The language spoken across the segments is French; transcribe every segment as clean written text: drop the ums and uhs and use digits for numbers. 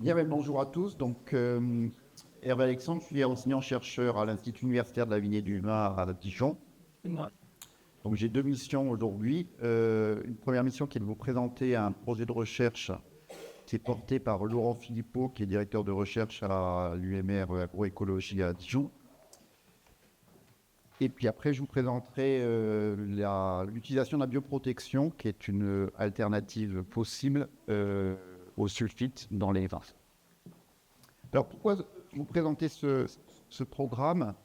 Bien, bonjour à tous. Hervé Alexandre, je suis enseignant-chercheur à l'Institut universitaire de la Vignée du Var à Dijon. Donc, j'ai deux missions aujourd'hui. Une première mission qui est de vous présenter un projet de recherche qui est porté par Laurent Philippot, qui est directeur de recherche à l'UMR Agroécologie à Dijon. Et puis après, je vous présenterai l'utilisation de la bioprotection, qui est une alternative possible au sulfite dans les vins. Alors, pourquoi vous présenter ce programme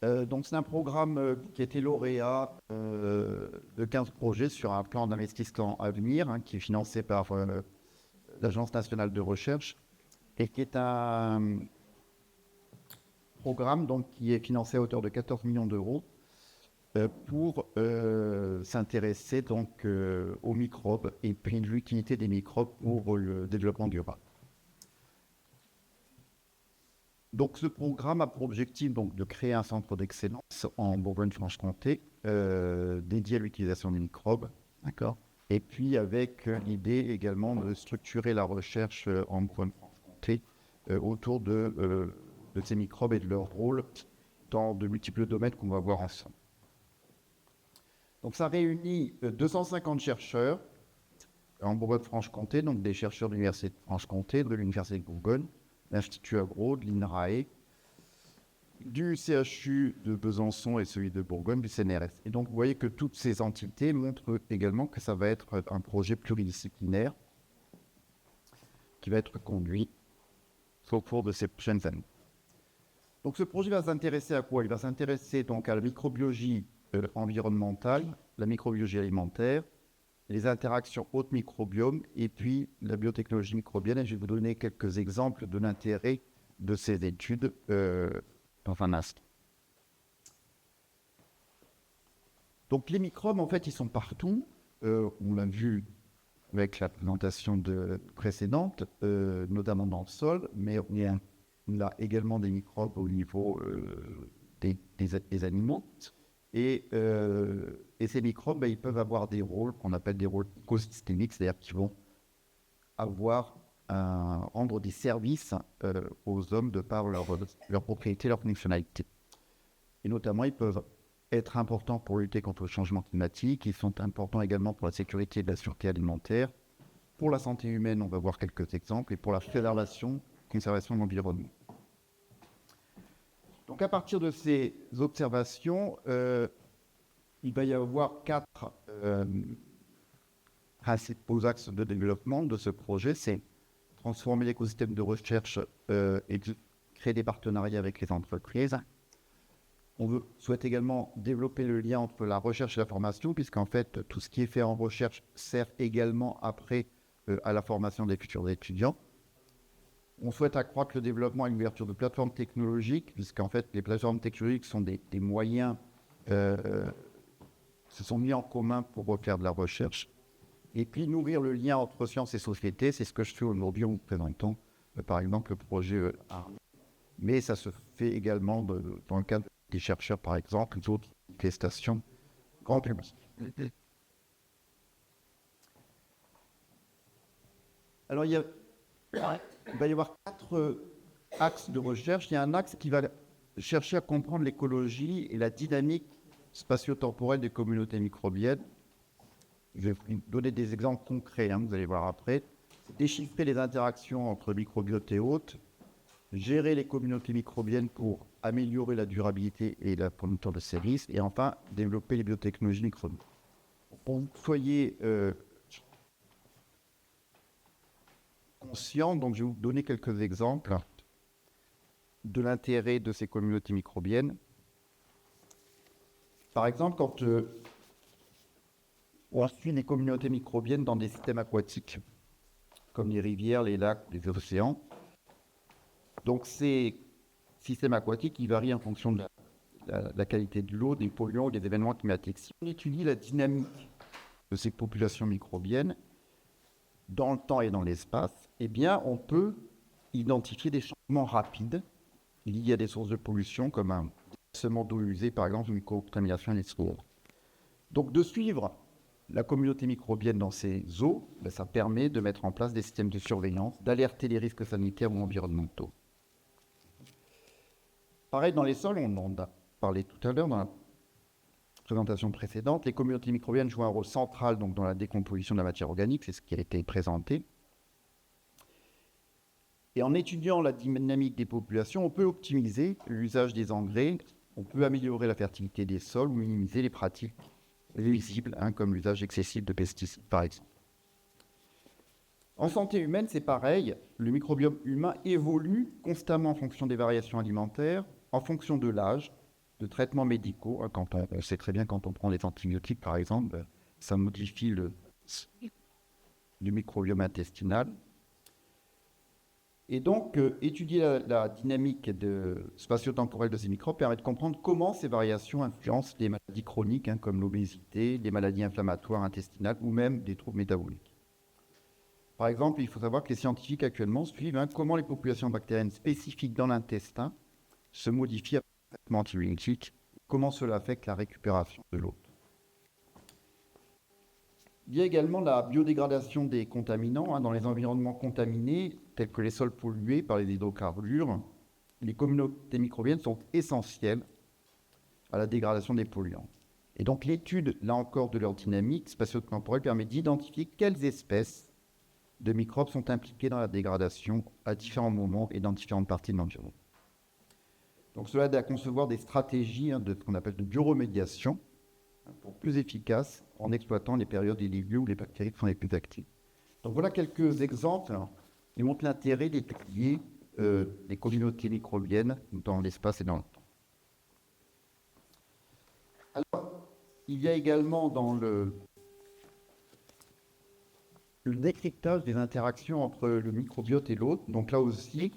Donc, c'est un programme qui a été lauréat de 15 projets sur un plan d'investissement à venir, qui est financé par l'Agence nationale de recherche et qui est un programme qui est financé à hauteur de 14 millions d'euros pour s'intéresser aux microbes et puis l'utilité des microbes pour le développement durable. Donc, ce programme a pour objectif de créer un centre d'excellence en Bourgogne-Franche-Comté dédié à l'utilisation des microbes, d'accord. Et puis avec l'idée également de structurer la recherche en Bourgogne-Franche-Comté autour de ces microbes et de leur rôle dans de multiples domaines qu'on va voir ensemble. Donc, ça réunit 250 chercheurs en Bourgogne-Franche-Comté, donc des chercheurs de l'Université de Franche-Comté, de l'Université de Bourgogne, l'Institut Agro, de l'INRAE, du CHU de Besançon et celui de Bourgogne, du CNRS. Et donc, vous voyez que toutes ces entités montrent également que ça va être un projet pluridisciplinaire qui va être conduit au cours de ces prochaines années. Donc, ce projet va s'intéresser à quoi? Il va s'intéresser donc à la microbiologie environnementale, la microbiologie alimentaire, les interactions hôtes microbiome et puis la biotechnologie microbienne. Et je vais vous donner quelques exemples de l'intérêt de ces études dans un instant. Donc les microbes, en fait, ils sont partout. On l'a vu avec la présentation précédente, notamment dans le sol, mais on a également des microbes au niveau des animaux. Et ces microbes, ils peuvent avoir des rôles qu'on appelle des rôles écosystémiques, c'est-à-dire qu'ils vont rendre des services aux hommes de par leur propriété, leur fonctionnalité. Et notamment, ils peuvent être importants pour lutter contre le changement climatique, ils sont importants également pour la sécurité et la sûreté alimentaire, pour la santé humaine, on va voir quelques exemples, et pour la conservation de l'environnement. Donc, à partir de ces observations, il va y avoir 4 principaux axes de développement de ce projet. C'est transformer l'écosystème de recherche et créer des partenariats avec les entreprises. On souhaite également développer le lien entre la recherche et la formation, puisqu'en fait, tout ce qui est fait en recherche sert également après à la formation des futurs étudiants. On souhaite accroître le développement et l'ouverture de plateformes technologiques, puisqu'en fait, les plateformes technologiques sont des moyens se sont mis en commun pour faire de la recherche. Et puis, nourrir le lien entre sciences et société, c'est ce que je fais aujourd'hui en vous présentant, par exemple, le projet ARME. Mais ça se fait également dans le cadre des chercheurs, par exemple, d'autres stations grand public. Alors, il va y avoir 4 axes de recherche. Il y a un axe qui va chercher à comprendre l'écologie et la dynamique spatio-temporelle des communautés microbiennes. Je vais vous donner des exemples concrets, vous allez voir après. Déchiffrer les interactions entre microbiotes et hôtes, gérer les communautés microbiennes pour améliorer la durabilité et la promotion de ces risques, et enfin, développer les biotechnologies microbiennes. Pour que vous soyez conscient, donc je vais vous donner quelques exemples de l'intérêt de ces communautés microbiennes. Par exemple, quand on suit des communautés microbiennes dans des systèmes aquatiques, comme les rivières, les lacs, les océans. Donc ces systèmes aquatiques, ils varient en fonction de la qualité de l'eau, des polluants, des événements climatiques. Si on étudie la dynamique de ces populations microbiennes dans le temps et dans l'espace, eh bien, on peut identifier des changements rapides liés à des sources de pollution, comme un déversement d'eau usée, par exemple, une contamination à l'eau. Donc, de suivre la communauté microbienne dans ces eaux, ça permet de mettre en place des systèmes de surveillance, d'alerter les risques sanitaires ou environnementaux. Pareil, dans les sols, on en a parlé tout à l'heure dans la présentation précédente, les communautés microbiennes jouent un rôle central donc, dans la décomposition de la matière organique, c'est ce qui a été présenté. Et en étudiant la dynamique des populations, on peut optimiser l'usage des engrais, on peut améliorer la fertilité des sols ou minimiser les pratiques visibles, comme l'usage excessif de pesticides, par exemple. En santé humaine, c'est pareil. Le microbiome humain évolue constamment en fonction des variations alimentaires, en fonction de l'âge, de traitements médicaux. On sait très bien quand on prend des antibiotiques, par exemple, ça modifie le microbiome intestinal. Et donc, étudier la dynamique spatio-temporelle de ces microbes permet de comprendre comment ces variations influencent les maladies chroniques, comme l'obésité, les maladies inflammatoires intestinales ou même des troubles métaboliques. Par exemple, il faut savoir que les scientifiques actuellement suivent comment les populations bactériennes spécifiques dans l'intestin se modifient après le traitement antibiotique, comment cela affecte la récupération de l'eau. Il y a également la biodégradation des contaminants dans les environnements contaminés, tels que les sols pollués par les hydrocarbures. Les communautés microbiennes sont essentielles à la dégradation des polluants. Et donc l'étude, là encore, de leur dynamique spatio-temporelle permet d'identifier quelles espèces de microbes sont impliquées dans la dégradation à différents moments et dans différentes parties de l'environnement. Donc cela aide à concevoir des stratégies de ce qu'on appelle de bioremédiation, pour plus efficace en exploitant les périodes et les lieux où les bactéries sont les plus actives. Donc voilà quelques exemples qui montrent l'intérêt d'étudier les communautés microbiennes dans l'espace et dans le temps. Alors, il y a également dans le décryptage des interactions entre le microbiote et l'hôte. Donc là aussi,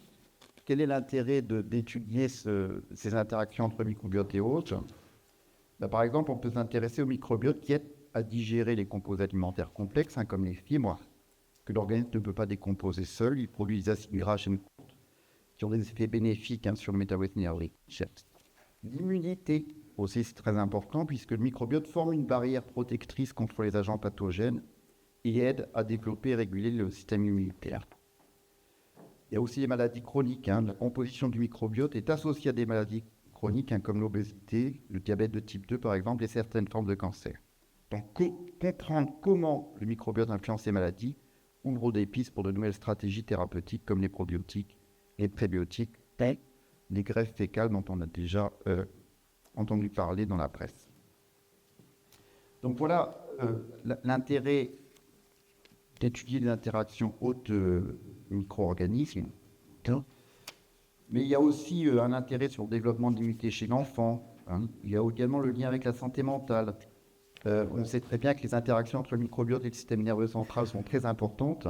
quel est l'intérêt d'étudier ces interactions entre microbiote et hôte ? Par exemple, on peut s'intéresser au microbiote qui aide à digérer les composés alimentaires complexes, comme les fibres, que l'organisme ne peut pas décomposer seul. Il produit des acides gras chaîne courte qui ont des effets bénéfiques sur le métabolisme énergétique. L'immunité aussi, c'est très important, puisque le microbiote forme une barrière protectrice contre les agents pathogènes et aide à développer et réguler le système immunitaire. Il y a aussi les maladies chroniques. La composition du microbiote est associée à des maladies chroniques comme l'obésité, le diabète de type 2 par exemple, et certaines formes de cancer. Donc comprendre comment le microbiote influence ces maladies ouvre des pistes pour de nouvelles stratégies thérapeutiques comme les probiotiques, les prébiotiques, et les greffes fécales dont on a déjà entendu parler dans la presse. Donc voilà l'intérêt d'étudier les interactions hôtes-micro-organismes. Mais il y a aussi un intérêt sur le développement de l'immunité chez l'enfant. Il y a également le lien avec la santé mentale. On sait très bien que les interactions entre le microbiote et le système nerveux central sont très importantes.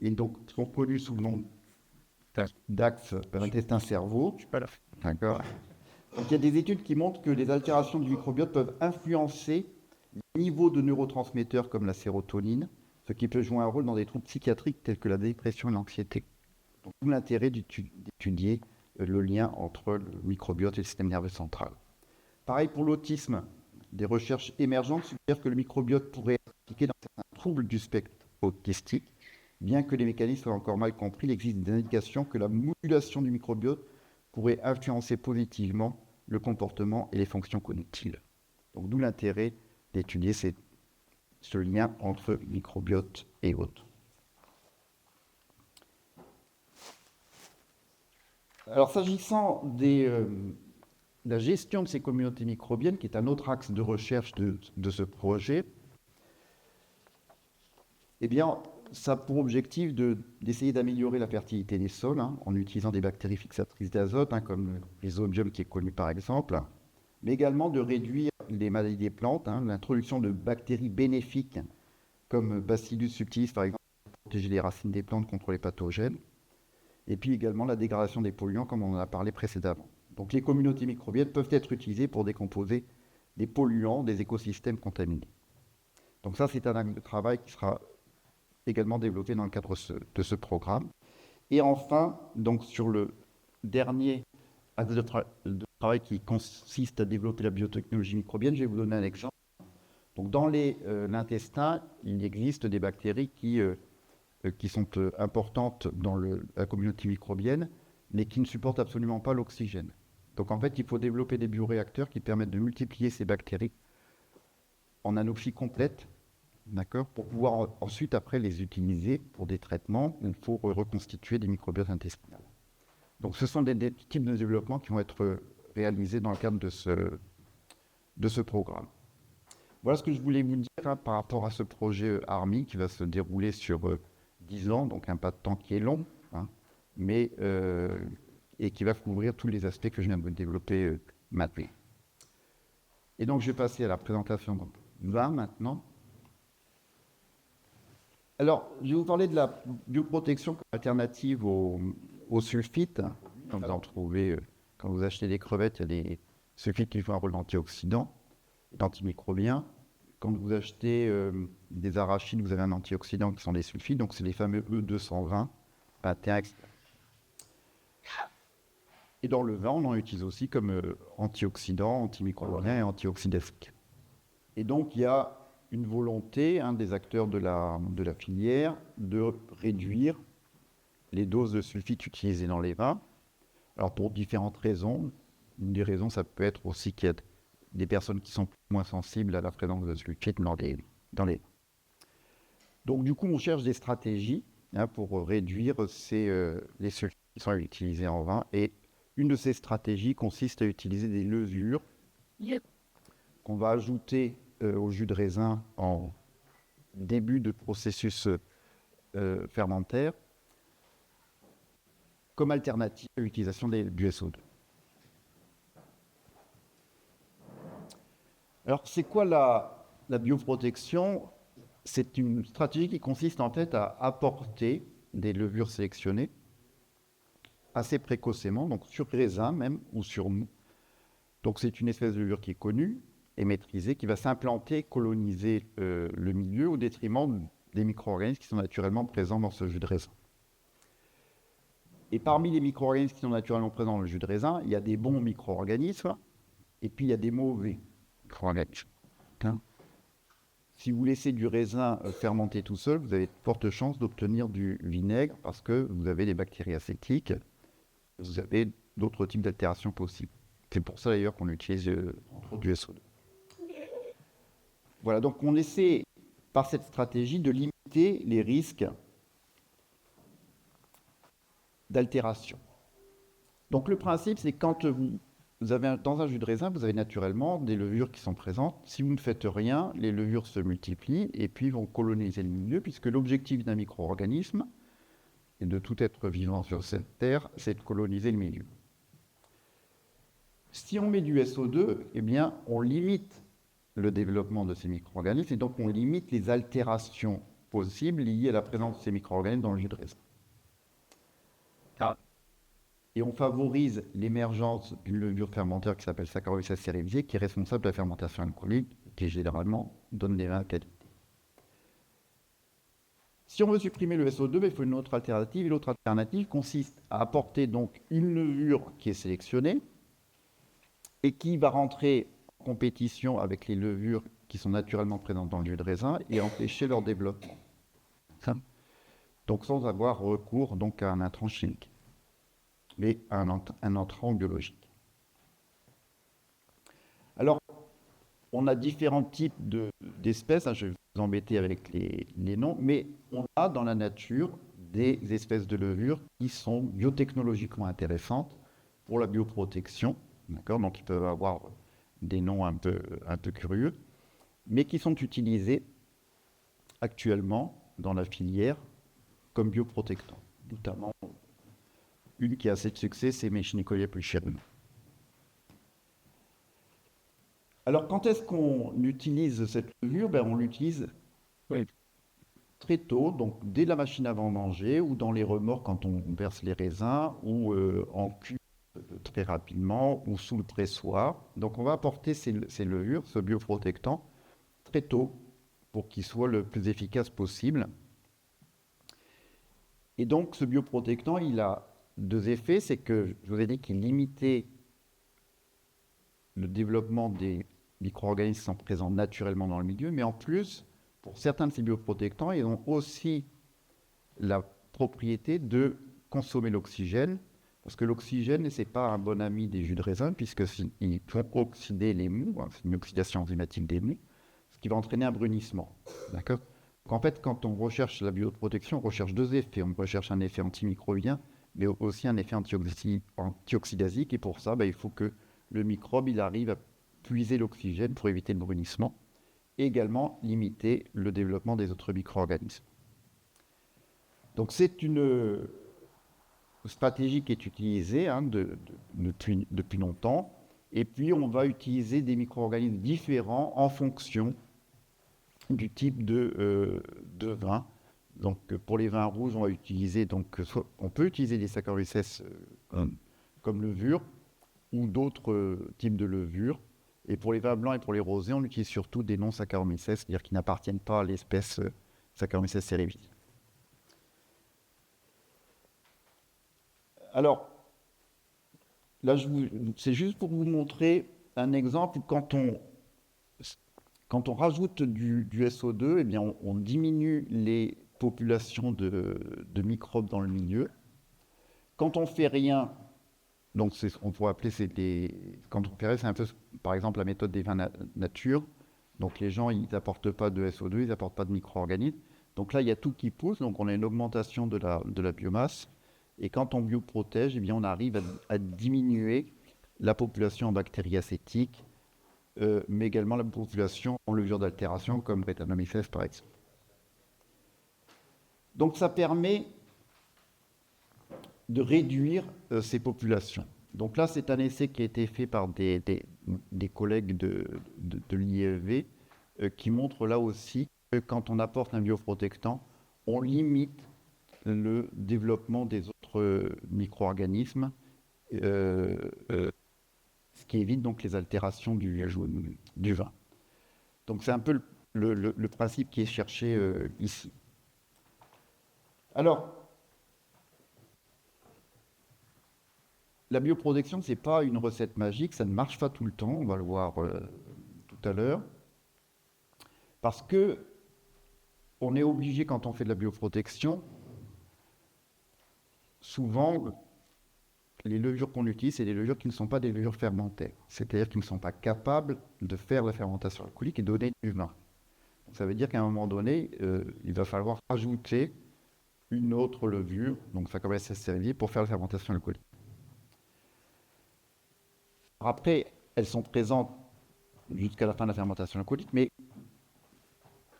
Et donc, sont connues sous le nom d'axe intestin-cerveau. Je suis pas là. D'accord. Donc, il y a des études qui montrent que les altérations du microbiote peuvent influencer le niveau de neurotransmetteurs comme la sérotonine, ce qui peut jouer un rôle dans des troubles psychiatriques tels que la dépression et l'anxiété. Donc, d'où l'intérêt d'étudier le lien entre le microbiote et le système nerveux central. Pareil pour l'autisme. Des recherches émergentes suggèrent que le microbiote pourrait être impliqué dans certains troubles du spectre autistique. Bien que les mécanismes soient encore mal compris, il existe des indications que la modulation du microbiote pourrait influencer positivement le comportement et les fonctions cognitives. Donc, d'où l'intérêt d'étudier ce lien entre microbiote et hôte. Alors, s'agissant de la gestion de ces communautés microbiennes, qui est un autre axe de recherche de ce projet, eh bien, ça a pour objectif d'essayer d'améliorer la fertilité des sols en utilisant des bactéries fixatrices d'azote, comme Rhizobium qui est connu par exemple, mais également de réduire les maladies des plantes, l'introduction de bactéries bénéfiques comme Bacillus subtilis par exemple, pour protéger les racines des plantes contre les pathogènes, et puis également la dégradation des polluants comme on en a parlé précédemment. Donc les communautés microbiennes peuvent être utilisées pour décomposer des polluants des écosystèmes contaminés. Donc ça, c'est un axe de travail qui sera également développé dans le cadre de ce programme. Et enfin, donc sur le dernier axe de travail qui consiste à développer la biotechnologie microbienne, je vais vous donner un exemple. Donc dans l'intestin, il existe des bactéries qui sont importantes dans la communauté microbienne, mais qui ne supportent absolument pas l'oxygène. Donc en fait, il faut développer des bioréacteurs qui permettent de multiplier ces bactéries en anophilie complète, d'accord, pour pouvoir ensuite après les utiliser pour des traitements où il faut reconstituer des microbiotes intestinales. Donc ce sont des types de développement qui vont être réalisés dans le cadre de ce programme. Voilà ce que je voulais vous dire par rapport à ce projet ARMI qui va se dérouler sur 10 ans, donc un pas de temps qui est long, mais et qui va couvrir tous les aspects que je viens de développer maintenant. Et donc je vais passer à la présentation 20 maintenant. Alors, je vais vous parler de la bioprotection comme alternative au sulfite. Vous en trouvez, quand vous achetez des crevettes, il y a des sulfites qui jouent un rôle d'antioxydant, d'antimicrobien. Quand vous achetez des arachides, vous avez un antioxydant qui sont des sulfites, donc c'est les fameux E220, 21, etc. Et dans le vin, on en utilise aussi comme antioxydant, antimicrobien et antioxydatique. Et donc, il y a une volonté des acteurs de la filière de réduire les doses de sulfite utilisées dans les vins. Alors, pour différentes raisons. Une des raisons, ça peut être aussi qu'il y a des personnes qui sont moins sensibles à la présence de sulfite dans les vins. Donc, du coup, on cherche des stratégies pour réduire les sulfites qui sont utilisés en vin. Et une de ces stratégies consiste à utiliser des levures qu'on va ajouter au jus de raisin en début de processus fermentaire comme alternative à l'utilisation du SO2. Alors, c'est quoi la bioprotection? C'est une stratégie qui consiste en fait à apporter des levures sélectionnées assez précocement, donc sur raisin même ou sur mou. Donc, c'est une espèce de levure qui est connue et maîtrisée, qui va s'implanter, coloniser le milieu au détriment des micro-organismes qui sont naturellement présents dans ce jus de raisin. Et parmi les micro-organismes qui sont naturellement présents dans le jus de raisin, il y a des bons micro-organismes et puis il y a des mauvais micro-organismes. Si vous laissez du raisin fermenter tout seul, vous avez de fortes chances d'obtenir du vinaigre parce que vous avez des bactéries acétiques, vous avez d'autres types d'altérations possibles. C'est pour ça d'ailleurs qu'on utilise du SO2. Voilà, donc on essaie par cette stratégie de limiter les risques d'altération. Donc le principe, c'est quand vous avez dans un jus de raisin, vous avez naturellement des levures qui sont présentes. Si vous ne faites rien, les levures se multiplient et puis vont coloniser le milieu, puisque l'objectif d'un micro-organisme et de tout être vivant sur cette terre, c'est de coloniser le milieu. Si on met du SO2, eh bien, on limite le développement de ces micro-organismes et donc on limite les altérations possibles liées à la présence de ces micro-organismes dans le jus de raisin. Et on favorise l'émergence d'une levure fermenteur qui s'appelle Saccharomyces cerevisiae, qui est responsable de la fermentation alcoolique, qui généralement donne des vins à qualité. Si on veut supprimer le SO2, il faut une autre alternative. Et l'autre alternative consiste à apporter donc une levure qui est sélectionnée et qui va rentrer en compétition avec les levures qui sont naturellement présentes dans le jus de raisin et empêcher leur développement. Donc sans avoir recours donc, à un intrant chimique, mais à un entrant biologique. Alors, on a différents types d'espèces, je vais vous embêter avec les noms, mais on a dans la nature des espèces de levures qui sont biotechnologiquement intéressantes pour la bioprotection, d'accord? Donc ils peuvent avoir des noms un peu curieux, mais qui sont utilisés actuellement dans la filière comme bioprotectants, notamment une qui a assez de succès, c'est Mechanicolia pulcherum. Alors, quand est-ce qu'on utilise cette levure? On l'utilise très tôt, donc dès la machine à vendanger ou dans les remorques quand on verse les raisins ou en cuve très rapidement ou sous le pressoir. Donc, on va apporter ces levures, ce bioprotectant, très tôt pour qu'il soit le plus efficace possible. Et donc, ce bioprotectant, il a deux effets. C'est que, je vous ai dit qu'il limitait le développement des micro-organismes sont présents naturellement dans le milieu, mais en plus, pour certains de ces bioprotectants, ils ont aussi la propriété de consommer l'oxygène, parce que l'oxygène, ce n'est pas un bon ami des jus de raisin, puisqu'ils font oxyder les mous, hein, c'est une oxydation enzymatique des mous, ce qui va entraîner un brunissement. D'accord ? Donc, en fait, quand on recherche la bioprotection, on recherche deux effets. On recherche un effet antimicrobien, mais aussi un effet antioxydasique, et pour ça, il faut que le microbe il arrive à puiser l'oxygène pour éviter le brunissement, et également limiter le développement des autres micro-organismes. Donc c'est une stratégie qui est utilisée depuis longtemps. Et puis on va utiliser des micro-organismes différents en fonction du type de vin. Donc pour les vins rouges, on va utiliser on peut utiliser des Saccharomyces comme levure ou d'autres types de levures. Et pour les vins blancs et pour les rosés, on utilise surtout des non-Saccharomyces, c'est-à-dire qui n'appartiennent pas à l'espèce Saccharomyces cerevisiae. Alors, là, c'est juste pour vous montrer un exemple. Quand on rajoute du SO2, eh bien, on diminue les populations de microbes dans le milieu. Quand on fait rien, donc on pourrait appeler quand on fait rien, c'est un peu, par exemple, la méthode des vins nature. Donc les gens, ils n'apportent pas de SO2, ils n'apportent pas de micro-organismes. Donc là, il y a tout qui pousse, donc on a une augmentation de la biomasse. Et quand on bioprotège, eh bien, on arrive à diminuer la population en bactéries acétiques, mais également la population en levure d'altération, comme Brettanomyces par exemple. Donc ça permet de réduire ces populations. Donc là, c'est un essai qui a été fait par des collègues de l'IFV qui montre là aussi que quand on apporte un bioprotectant, on limite le développement des autres micro-organismes, ce qui évite donc les altérations du vin. Donc c'est un peu le principe qui est cherché ici. Alors, la bioprotection, ce n'est pas une recette magique, ça ne marche pas tout le temps, on va le voir tout à l'heure, parce que on est obligé, quand on fait de la bioprotection, souvent, les levures qu'on utilise, c'est des levures qui ne sont pas des levures fermentées. C'est-à-dire qu'ils ne sont pas capables de faire la fermentation alcoolique et donner du vin. Donc, ça veut dire qu'à un moment donné, il va falloir ajouter une autre levure, donc ça commence à se servir pour faire la fermentation alcoolique. Après, elles sont présentes jusqu'à la fin de la fermentation alcoolique, mais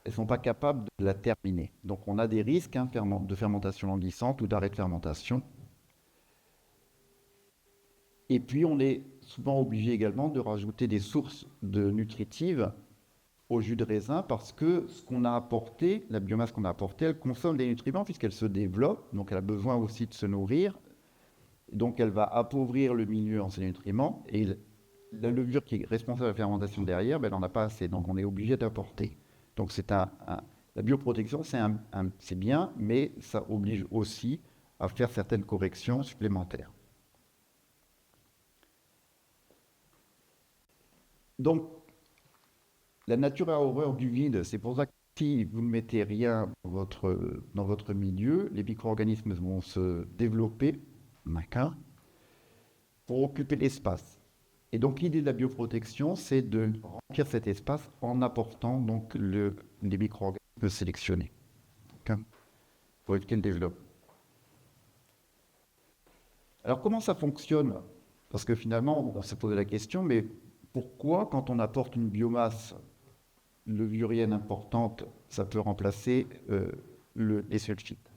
elles ne sont pas capables de la terminer. Donc on a des risques de fermentation languissante ou d'arrêt de fermentation. Et puis on est souvent obligé également de rajouter des sources nutritives au jus de raisin parce que ce qu'on a apporté, la biomasse qu'on a apportée, elle consomme des nutriments puisqu'elle se développe, donc elle a besoin aussi de se nourrir. Donc elle va appauvrir le milieu en ses nutriments et la levure qui est responsable de la fermentation derrière, elle n'en a pas assez, donc on est obligé d'apporter. Donc la bioprotection, c'est bien, mais ça oblige aussi à faire certaines corrections supplémentaires. Donc, la nature a horreur du vide. C'est pour ça que si vous ne mettez rien dans votre milieu, les micro-organismes vont se développer, d'accord, pour occuper l'espace. Et donc l'idée de la bioprotection, c'est de remplir cet espace en apportant donc les micro-organismes sélectionnés, okay, pour éviter le développement. Alors comment ça fonctionne? Parce que finalement, on s'est posé la question, mais pourquoi quand on apporte une biomasse levurienne importante, ça peut remplacer les sulfites?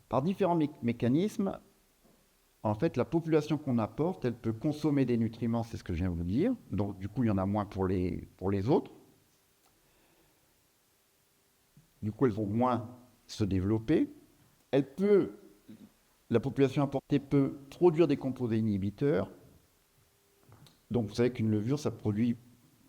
Par différents mécanismes, en fait, la population qu'on apporte, elle peut consommer des nutriments, c'est ce que je viens de vous dire. Donc, du coup, il y en a moins pour les autres. Du coup, elles vont moins se développer. La population apportée peut produire des composés inhibiteurs. Donc, vous savez qu'une levure, ça produit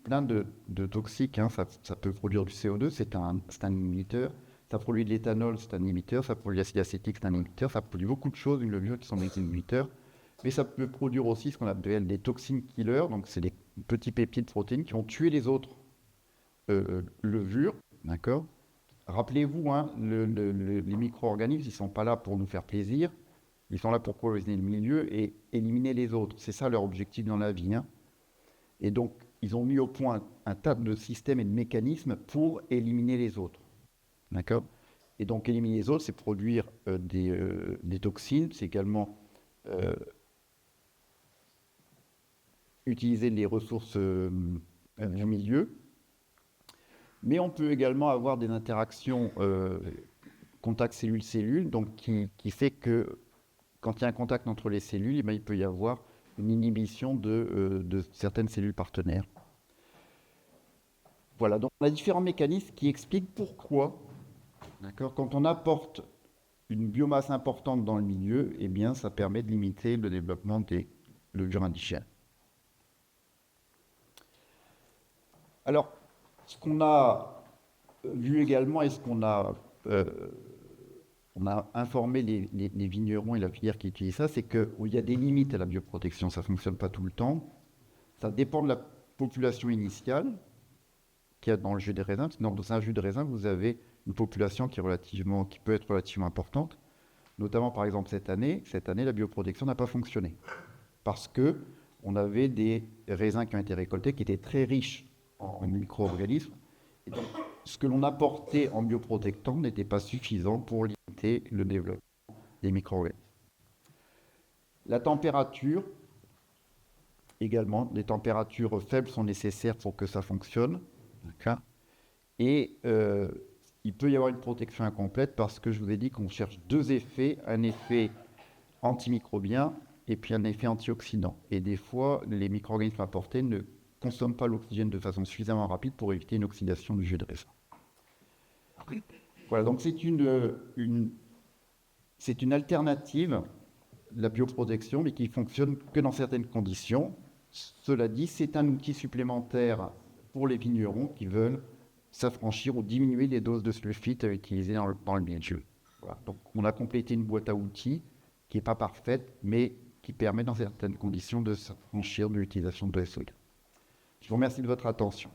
plein de toxiques. Hein. Ça peut produire du CO2, c'est un inhibiteur. Ça produit de l'éthanol, c'est un inhibiteur. Ça produit de l'acide acétique, c'est un inhibiteur. Ça produit beaucoup de choses, une levure, qui sont des inhibiteurs. Mais ça peut produire aussi ce qu'on appelle des toxines killers. Donc, c'est des petits peptides protéines qui vont tuer les autres levures, d'accord? Rappelez-vous, hein, les micro-organismes, ils ne sont pas là pour nous faire plaisir, ils sont là pour coloniser le milieu et éliminer les autres. C'est ça leur objectif dans la vie, hein. Et donc, ils ont mis au point un tas de systèmes et de mécanismes pour éliminer les autres, d'accord? Et donc, éliminer les autres, c'est produire des toxines, c'est également utiliser les ressources du milieu. Mais on peut également avoir des interactions contact cellule-cellule, donc qui fait que quand il y a un contact entre les cellules, eh bien, il peut y avoir une inhibition de certaines cellules partenaires. Voilà, donc on a différents mécanismes qui expliquent pourquoi, d'accord, quand on apporte une biomasse importante dans le milieu, eh bien, ça permet de limiter le développement des levures indigènes. Alors, ce qu'on a vu également et ce qu'on a, on a informé les vignerons et la filière qui utilisent ça, c'est qu'il y a des limites à la bioprotection, ça ne fonctionne pas tout le temps. Ça dépend de la population initiale qu'il y a dans le jus de raisin. Dans un jus de raisin, vous avez une population qui peut être relativement importante. Notamment, par exemple, cette année, la bioprotection n'a pas fonctionné. Parce qu'on avait des raisins qui ont été récoltés qui étaient très riches en micro-organismes. Et donc, ce que l'on apportait en bioprotectant n'était pas suffisant pour limiter le développement des micro-organismes. La température, également, les températures faibles sont nécessaires pour que ça fonctionne. Okay. Et il peut y avoir une protection incomplète parce que je vous ai dit qu'on cherche deux effets, un effet antimicrobien et puis un effet antioxydant. Et des fois, les micro-organismes apportés ne consomment pas l'oxygène de façon suffisamment rapide pour éviter une oxydation du jus de raisin. Voilà, donc c'est une alternative, la bioprotection, mais qui fonctionne que dans certaines conditions. Cela dit, c'est un outil supplémentaire pour les vignerons qui veulent s'affranchir ou diminuer les doses de sulfite utilisées dans le milieu. Voilà. Donc on a complété une boîte à outils qui n'est pas parfaite, mais qui permet dans certaines conditions de s'affranchir de l'utilisation de SO2. Je vous remercie de votre attention.